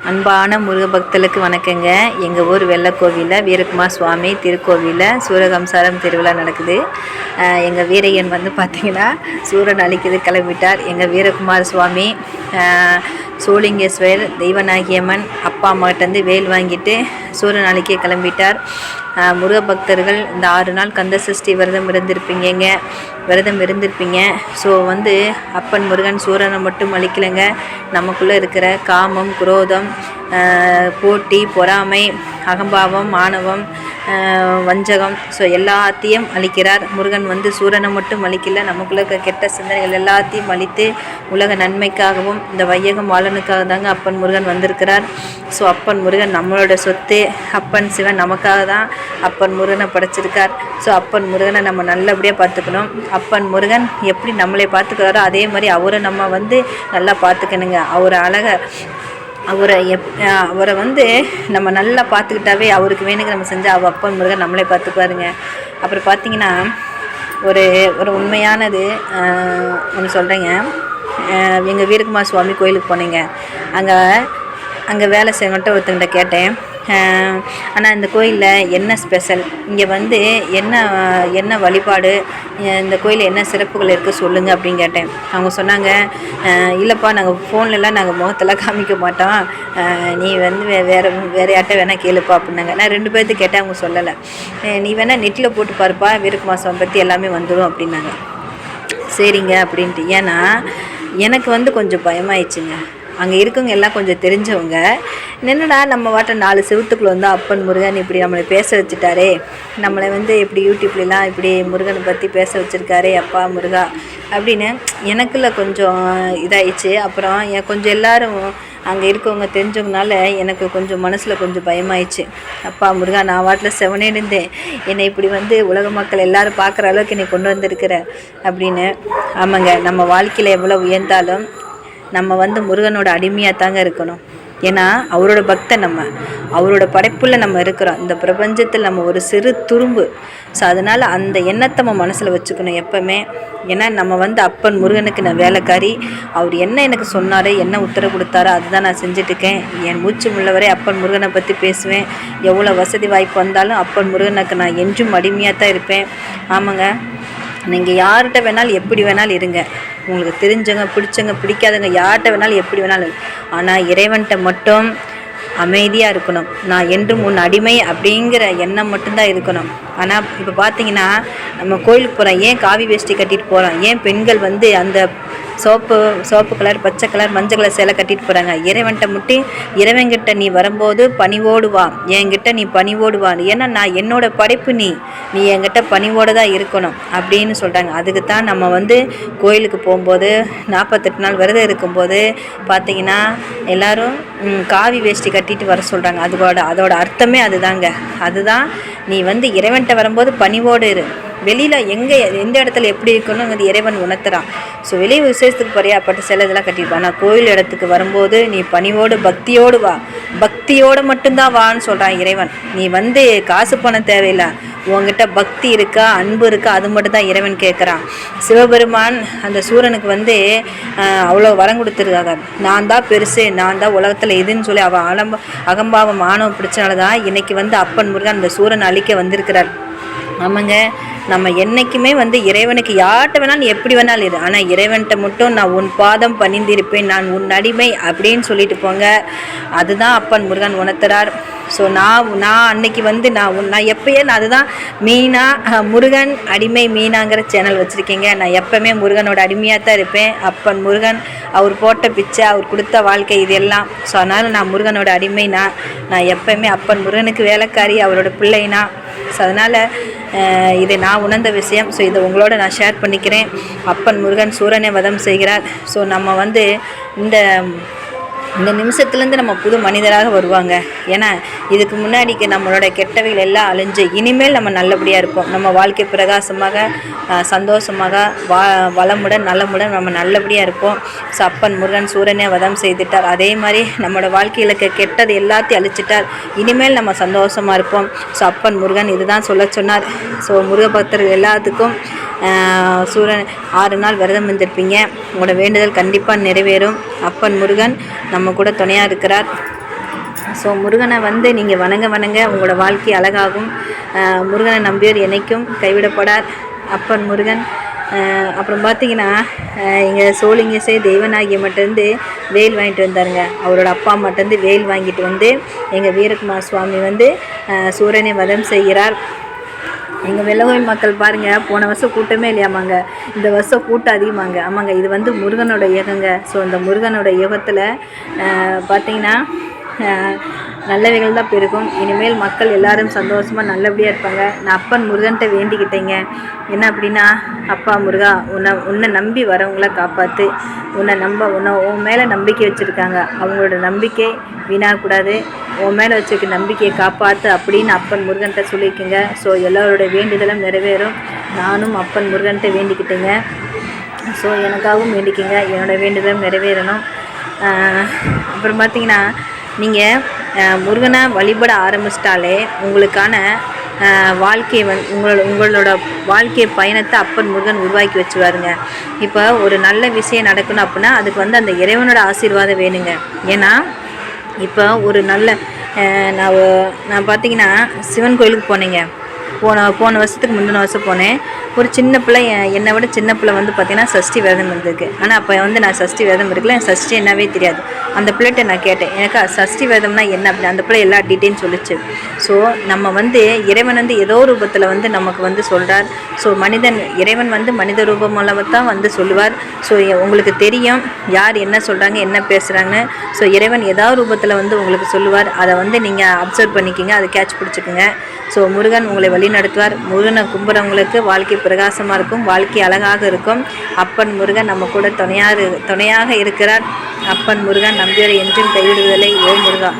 அன்பான முருக பக்தர்களுக்கு வணக்கங்க. எங்கள் ஊர் வெள்ளக்கோவிலில் வீரகுமார் சுவாமி திருக்கோவிலில் சூரகம்சாரம் திருவிழா நடக்குது. எங்கள் வீரையன் வந்து பார்த்திங்கன்னா சூரன் அழிக்கிறது கிளம்பிட்டார். எங்கள் வீரகுமார் சுவாமி சோழிங்கேஸ்வரர் தெய்வநாயகியம்மன் அப்பா அம்மாட்டேருந்து வேல் வாங்கிட்டு சூரன் அழிக்க கிளம்பிட்டார். முருக பக்தர்கள் இந்த 6 நாள் கந்த சஷ்டி விரதம் இருந்திருப்பீங்க. ஸோ வந்து அப்பன் முருகன் சூரனை மட்டும் அழிக்கலைங்க. நமக்குள்ளே இருக்கிற காமம், குரோதம், போட்டி, பொறாமை, அகம்பாவம், ஆணவம், வஞ்சகம், ஸோ எல்லாத்தையும் அழிக்கிறார். முருகன் வந்து சூரனை மட்டும் அழிக்கல, நமக்குள்ள இருக்க கெட்ட சிந்தனைகள் எல்லாத்தையும் அழித்து உலக நன்மைக்காகவும் இந்த வையகம் வாழனுக்காக தாங்க அப்பன் முருகன் வந்திருக்கிறார். ஸோ அப்பன் முருகன் நம்மளோட சொத்து. அப்பன் சிவன் நமக்காக தான் அப்பன் முருகனை படைச்சிருக்கார். ஸோ அப்பன் முருகனை நம்ம நல்லபடியாக பார்த்துக்கணும். அப்பன் முருகன் எப்படி நம்மளை பார்த்துக்கிறாரோ அதே மாதிரி அவரை நம்ம வந்து நல்லா பார்த்துக்கணுங்க. அவரை வந்து நம்ம நல்லா பார்த்துக்கிட்டாவே அவருக்கு வேணுங்க நம்ம செஞ்சால் அப்பன் முருகன் நம்மளே பார்த்துக்குவாருங்க. அப்புறம் பார்த்திங்கன்னா ஒரு உண்மையானது ஒன்று சொல்கிறேங்க. எங்கள் வீரகுமார் சுவாமி கோயிலுக்கு போனேங்க. அங்கே வேலை செய்யணுன்ட்டு ஒருத்தங்கிட்ட கேட்டேன், ஆனால் இந்த கோயிலில் என்ன ஸ்பெஷல், இங்கே வந்து என்ன வழிபாடு, இந்த கோயிலில் என்ன சிறப்புகள் இருக்குது சொல்லுங்கள் அப்படின்னு கேட்டேன். அவங்க சொன்னாங்க, இல்லைப்பா நாங்கள் ஃபோன்லலாம் நாங்கள் முகத்தெல்லாம் காமிக்க மாட்டோம், நீ வந்து வேறு யார்கிட்ட வேணால் கேளுப்பா அப்படின்னாங்க. நான் 2 பேர்த்து கேட்டேன், அவங்க சொல்லலை. நீ வேணால் நெட்டில் போட்டு பாருப்பா, வீரகுமார் சுவாமி பற்றி எல்லாமே வந்துடும் அப்படின்னாங்க. சரிங்க அப்படின்ட்டு. ஏன்னா எனக்கு வந்து கொஞ்சம் பயமாயிடுச்சுங்க. அங்கே இருக்கவங்க எல்லாம் கொஞ்சம் தெரிஞ்சவங்க. என்னடா நம்ம வாட்ட 4 செவத்துக்குள்ள வந்து அப்பன் முருகன் இப்படி நம்மளை பேச வச்சுட்டாரே, நம்மளை வந்து இப்படி யூடியூப்லாம் இப்படி முருகனை பற்றி பேச வச்சுருக்காரே அப்பா முருகா அப்படின்னு எனக்குள்ள கொஞ்சம் இதாகிடுச்சு. அப்புறம் கொஞ்சம் எல்லோரும் அங்கே இருக்கவங்க தெரிஞ்சவங்கனால எனக்கு கொஞ்சம் மனசில் கொஞ்சம் பயமாயிடுச்சு. அப்பா முருகா, நான் வாட்டில் செவனே இருந்தேன், என்னை இப்படி வந்து உலக மக்கள் எல்லோரும் பார்க்குற அளவுக்கு என்னை கொண்டு வந்திருக்கிற அப்படின்னு. ஆமாங்க, நம்ம வாழ்க்கையில் எவ்வளோ உயர்ந்தாலும் நம்ம வந்து முருகனோட அடிமையாக தாங்க இருக்கணும். ஏன்னா அவரோட பக்தன், அவரோட படைப்புள்ள நம்ம இருக்கிறோம். இந்த பிரபஞ்சத்தில் நம்ம ஒரு சிறு துரும்பு. ஸோ அதனால் அந்த எண்ணத்தை நம்ம மனசில் வச்சுக்கணும் எப்போவுமே. ஏன்னா நம்ம வந்து அப்பன் முருகனுக்கு நான் வேலைக்காரி. அவர் என்ன எனக்கு சொன்னாரோ, என்ன உத்தரவு கொடுத்தாரோ அதுதான் நான் செஞ்சிட்ருக்கேன். என் மூச்சு உள்ளவரை அப்பன் முருகனை பற்றி பேசுவேன். எவ்வளோ வசதி வாய்ப்பு வந்தாலும் அப்பன் முருகனுக்கு நான் என்றும் அடிமையாக தான் இருப்பேன். ஆமாங்க, நீங்கள் யார்கிட்ட வேணாலும் எப்படி வேணாலும் இருங்க. உங்களுக்கு தெரிஞ்சவங்க, பிடிச்சவங்க, பிடிக்காதவங்க, யார்கிட்ட வேணாலும் எப்படி வேணாலும். ஆனால் இறைவன்கிட்ட மட்டும் அமைதியாக இருக்கணும். நான் என்றும் உன் அடிமை அப்படிங்கிற எண்ணம் மட்டும்தான் இருக்கணும். ஆனால் இப்போ பார்த்தீங்கன்னா நம்ம கோயிலுக்கு போகிறோம், ஏன் காவி வேஷ்டி கட்டிட்டு போகிறோம், ஏன் பெண்கள் வந்து அந்த சோப்பு கலர், பச்சை கலர், மஞ்சள் கலர் சேலை கட்டிட்டு போகிறாங்க. இறைவன்கிட்ட மட்டும் இறைவன்கிட்ட நீ வரும்போது பணிவோடு வா, என்கிட்ட நீ பணிவோடு வா. ஏன்னா நான் என்னோட படைப்பு, நீ என்கிட்ட பணிவோடு தான் இருக்கணும் அப்படின்னு சொல்கிறாங்க. அதுக்கு தான் நம்ம வந்து கோயிலுக்கு போகும்போது 48 நாள் விரதம் இருக்கும்போது பார்த்திங்கன்னா எல்லோரும் காவி வேஷ்டி கட்டிட்டு வர சொல்கிறாங்க. அதோட அர்த்தமே அதுதான். நீ வந்து இறைவன்கிட்ட வரும்போது பணிவோடு இரு. வெளியில் எந்த இடத்துல எப்படி இருக்கணுங்கிறது இறைவன் உணர்த்துறான். ஸோ வெளியே விசேஷத்துக்கு போறியா, பட்டு சில இதெல்லாம் கட்டியிருப்பான். நான் கோயில் இடத்துக்கு வரும்போது நீ பணிவோடு பக்தியோடு வா, பக்தியோடு மட்டும்தான் வான்னு சொல்கிறான் இறைவன். நீ வந்து காசு பணம் தேவையில்லை, உங்ககிட்ட பக்தி இருக்கா, அன்பு இருக்கா, அது மட்டும் தான் இறைவன் கேட்குறான். சிவபெருமான் அந்த சூரனுக்கு வந்து அவ்வளோ வரம் கொடுத்துருக்காங்க. நான் தான் பெருசு, நான் தான் உலகத்தில் இதுன்னு சொல்லி அவன் அகம்பாவம் ஆணவம் பிடிச்சனால தான் இன்றைக்கி வந்து அப்பன் முருகன் அந்த சூரன் அழிக்க வந்திருக்கிறார். ஆமாங்க, நம்ம என்றைக்குமே வந்து இறைவனுக்கு யார்கிட்ட வேணாலும் நீ எப்படி வேணாலும் இரு, ஆனால் இறைவன்கிட்ட மட்டும் நான் உன் பாதம் பணிந்திருப்பேன், நான் உன் அடிமை அப்படின்னு சொல்லிட்டு போங்க. அதுதான் அப்பன் முருகன் உணர்த்துறார். ஸோ நான் அன்னைக்கு வந்து நான் எப்பயே நான் அதுதான் முருகன் அடிமை மீனாங்கிற சேனல் வச்சுருக்கீங்க. நான் எப்போவுமே முருகனோட அடிமையாக தான் இருப்பேன். அப்பன் முருகன் அவர் போட்ட பிச்சை, அவர் கொடுத்த வாழ்க்கை இது எல்லாம். ஸோ அதனால் நான் முருகனோட அடிமை. நான் எப்போவுமே அப்பன் முருகனுக்கு வேலைக்காரி, அவரோட பிள்ளைனா. ஸோ அதனால் இதை நான் உணர்ந்த விஷயம். ஸோ இதை உங்களோட நான் ஷேர் பண்ணிக்கிறேன். அப்பன் முருகன் சூரனை வதம் செய்கிறார். ஸோ நம்ம வந்து இந்த நிமிஷத்துலேருந்து நம்ம புது மனிதராக வருவாங்க. ஏன்னா இதுக்கு முன்னாடிக்கு நம்மளோட கெட்டவைகள் எல்லாம் அழிஞ்சு இனிமேல் நம்ம நல்லபடியாக இருப்போம். நம்ம வாழ்க்கை பிரகாசமாக, சந்தோஷமாக, வளமுடன் நலமுடன் நம்ம நல்லபடியாக இருப்போம். ஸோ அப்பன் முருகன் சூரனை வதம் செய்துட்டார். அதே மாதிரி நம்மளோட வாழ்க்கையில் கெட்டது எல்லாத்தையும் அழிச்சிட்டார். இனிமேல் நம்ம சந்தோஷமாக இருப்போம். ஸோ அப்பன் முருகன் இதுதான் சொல்ல சொன்னார். ஸோ முருக பக்தர்கள் எல்லாத்துக்கும் சூரன் 6 நாள் விரதம் இருந்திருப்பீங்க. உங்களோட வேண்டுதல் கண்டிப்பாக நிறைவேறும். அப்பன் முருகன் நம்ம கூட துணையாக இருக்கிறார். ஸோ முருகனை வந்து நீங்கள் வணங்க உங்களோட வாழ்க்கை அழகாகும். முருகனை நம்பியோர் என்னைக்கும் கைவிடப்படார். அப்பன் முருகன். அப்புறம் பார்த்தீங்கன்னா எங்கள் சோழிங்கசை தெய்வநாயகியம்கிட்டேருந்து வேல் வாங்கிட்டு வந்தாருங்க. அவரோட அப்பா அம்மாட்டேருந்து வேல் வாங்கிட்டு வந்து எங்கள் வீரகுமார் சுவாமி வந்து சூரனை வதம் செய்கிறார். எங்கள் வெள்ளகோயில் மக்கள் பாருங்கள், போன வருஷம் கூட்டமே இல்லையாமாங்க, இந்த வருஷம் கூட்டம் அதிகமாங்க. ஆமாங்க, இது வந்து முருகனோட யுகங்க. ஸோ இந்த முருகனோட யுகத்தில் பார்த்திங்கன்னா நல்லவைகள் தான் பெருகும். இனிமேல் மக்கள் எல்லாரும் சந்தோஷமாக நல்லபடியாக இருப்பாங்க. நான் அப்பன் முருகன்கிட்ட வேண்டிக்கிட்டேங்க. என்ன அப்படின்னா, அப்பா முருகா, உன்னை நம்பி வரவங்கள காப்பாற்று. உன் மேலே நம்பிக்கை வச்சுருக்காங்க, அவங்களோட நம்பிக்கை வீணாகக்கூடாது. உன் மேலே வச்சுருக்க நம்பிக்கையை காப்பாற்று அப்படின்னு அப்பன் முருகன்கிட்ட சொல்லியிருக்கீங்க. ஸோ எல்லோருடைய வேண்டுதலும் நிறைவேறும். நானும் அப்பன் முருகன்கிட்ட வேண்டிக்கிட்டேங்க. ஸோ எனக்காகவும் வேண்டிக்கிங்க, என்னோடய வேண்டுதலும் நிறைவேறணும். அப்புறம் பார்த்திங்கன்னா, நீங்கள் முருகனை வழிபட ஆரம்பிச்சிட்டாலே உங்களுக்கான வாழ்க்கையை உங்களோட வாழ்க்கை பயணத்தை அப்பன் முருகன் உருவாக்கி வச்சுவாருங்க. இப்போ ஒரு நல்ல விஷயம் நடக்கணும் அப்படின்னா அதுக்கு வந்து அந்த இறைவனோட ஆசீர்வாதம் வேணுங்க. ஏன்னா இப்போ ஒரு நல்ல நான் பார்த்தீங்கன்னா சிவன் கோயிலுக்கு போனேங்க. போன வருஷத்துக்கு முந்தின வருஷம் போனேன். ஒரு சின்ன பிள்ளை, என்னை விட சின்ன பிள்ளை வந்து பார்த்திங்கன்னா சஷ்டி விரதம் இருந்திருக்கு. ஆனால் அப்போ வந்து நான் சஷ்டி விரதம் இருக்கல, எனக்கு சஷ்டி என்னவே தெரியாது. அந்த பிள்ளைகிட்ட நான் கேட்டேன், எனக்கு சஷ்டி விரதம்னா என்ன அப்படின்னு. அந்த பிள்ளை எல்லா டீட்டெயிலும் சொல்லிச்சு. ஸோ நம்ம வந்து இறைவன் வந்து ஏதோ ரூபத்தில் வந்து நமக்கு வந்து சொல்கிறார். ஸோ இறைவன் வந்து மனித ரூபம் மூலமாக தான் வந்து சொல்லுவார். ஸோ உங்களுக்கு தெரியும் யார் என்ன சொல்கிறாங்க, என்ன பேசுகிறாங்கன்னு. ஸோ இறைவன் ஏதாவது ரூபத்தில் வந்து உங்களுக்கு சொல்லுவார். அதை வந்து நீங்கள் அப்சர்வ் பண்ணிக்கிங்க, அதை கேட்ச் பிடிச்சிக்குங்க. ஸோ முருகன் உங்களை வழி நடத்துவார். முருகனை கும்புறவங்களுக்கு வாழ்க்கை பிரகாசமாக இருக்கும், வாழ்க்கை அழகாக இருக்கும். அப்பன் முருகன் நம்ம கூட துணையாக இருக்கிறார். அப்பன் முருகன் நம்பியோரை என்றும் கைவிடுவதில்லை. ஓ முருகா.